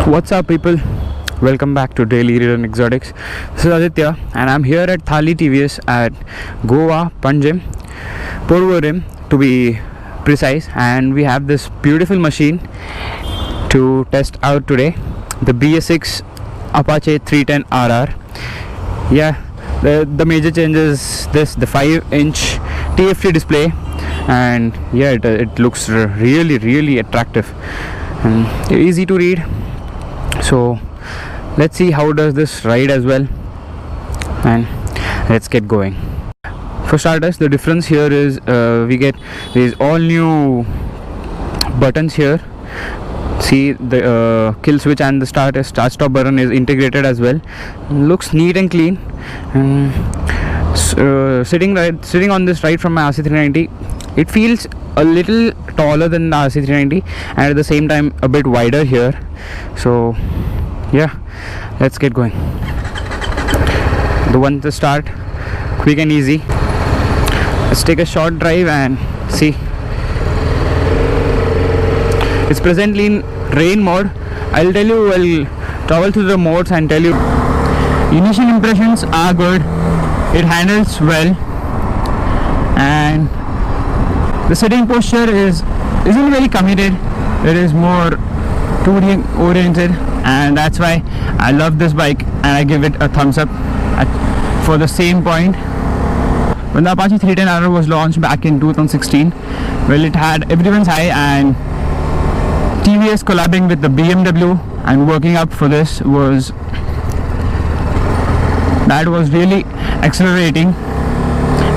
What's up, people? Welcome back to Daily Read and Exotics. This is Aditya, and I'm here at Thali TVS at Goa, Panjim, Porvorim to be precise. And we have this beautiful machine to test out today, the BS6 Apache 310 RR. Yeah, the major changes this the 5-inch TFT display, and yeah, it looks really attractive and easy to read. So let's see how does this ride as well, and let's get going. For starters, the difference here is we get these all new buttons here. See, the kill switch and the start stop button is integrated as well. Looks neat and clean. And sitting on this ride from my RC390, it feels a little taller than the RC390 and at the same time a bit wider here. So yeah, let's get going. The one to start, quick and easy. Let's take a short drive and see. It's presently in rain mode. I'll travel through the modes and tell you. Initial impressions are good. It handles well, and the sitting posture isn't very committed. It is more 2D oriented, and that's why I love this bike and I give it a thumbs up for the same point. When the Apache 310 RR was launched back in 2016, well, it had everyone's eye, and TVS collabing with the BMW and working up for this was really accelerating,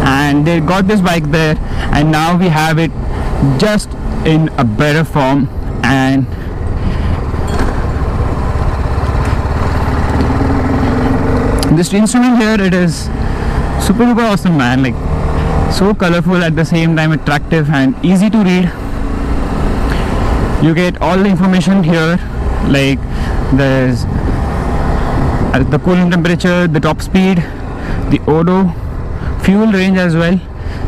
and they got this bike there, and now we have it just in a better form. And this instrument here, it is super awesome, man. Like, so colorful, at the same time attractive and easy to read. You get all the information here, like there's the coolant temperature, the top speed, the odo, fuel range as well.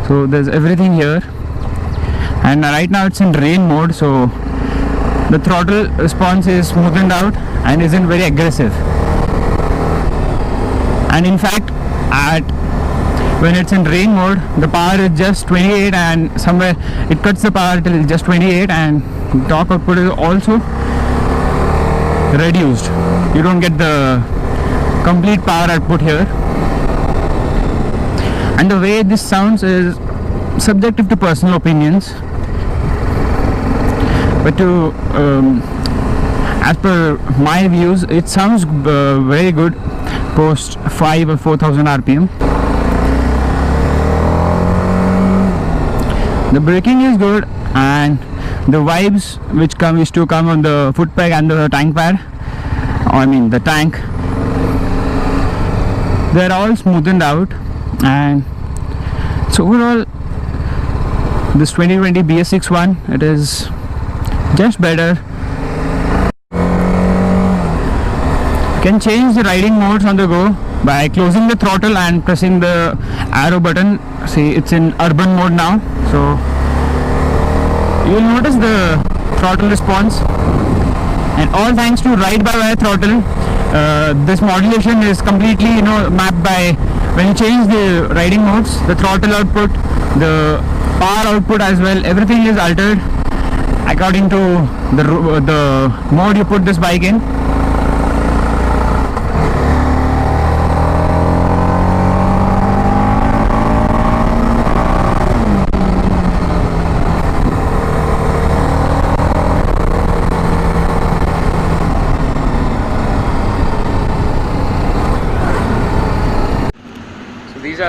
So there's everything here. And right now it's in rain mode, so the throttle response is smoothened out and isn't very aggressive. And in fact, when it's in rain mode, the power is just 28, and somewhere it cuts the power till just 28, and torque output is also reduced. You don't get the complete power output here. And the way this sounds is subjective to personal opinions, but as per my views, it sounds very good post 5 or 4,000 RPM. The braking is good, and the vibes which used to come on the foot peg and the tank pad, the tank, they're all smoothened out. And so overall, this 2020 BS6 one, it is just better. You can change the riding modes on the go by closing the throttle and pressing the arrow button. See, it's in urban mode now, so you will notice the throttle response, and all thanks to ride-by-wire throttle. This modulation is completely mapped by, when you change the riding modes, the throttle output, the power output as well, everything is altered according to the mode you put this bike in.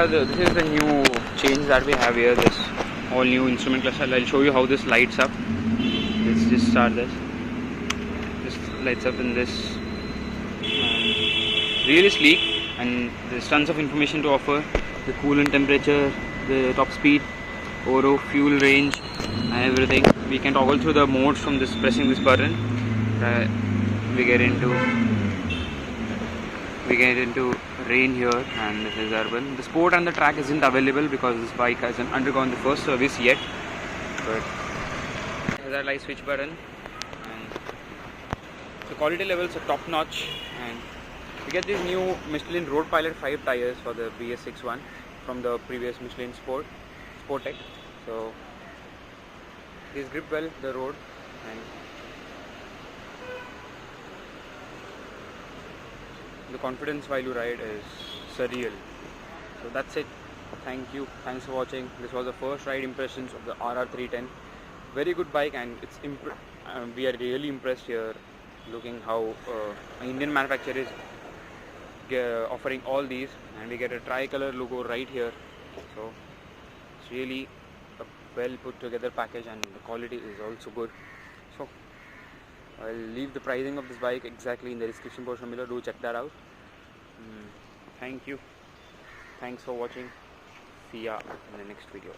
This is the new change that we have here, this all new instrument cluster. I'll show you how this lights up. Let's just start this. This lights up in this. Really sleek, and there's tons of information to offer. The coolant temperature, the top speed, odo, fuel range, and everything. We can toggle through the modes from this, pressing this button. We get into rain here, and this is urban. The sport and the track isn't available because this bike hasn't undergone the first service yet, but there's that light switch button, and the quality levels are top notch, and we get these new Michelin Road Pilot 5 tires for the BS61 from the previous Michelin Sportec. So these grip well the road, and the confidence while you ride is surreal. So that's it. Thank you. Thanks for watching. This was the first ride impressions of the RR310. Very good bike, and it's we are really impressed here looking how an Indian manufacturer is offering all these, and we get a tricolor logo right here. So it's really a well put together package, and the quality is also good. So I'll leave the pricing of this bike exactly in the description portion below. Do check that out. Thank you. Thanks for watching. See ya in the next video.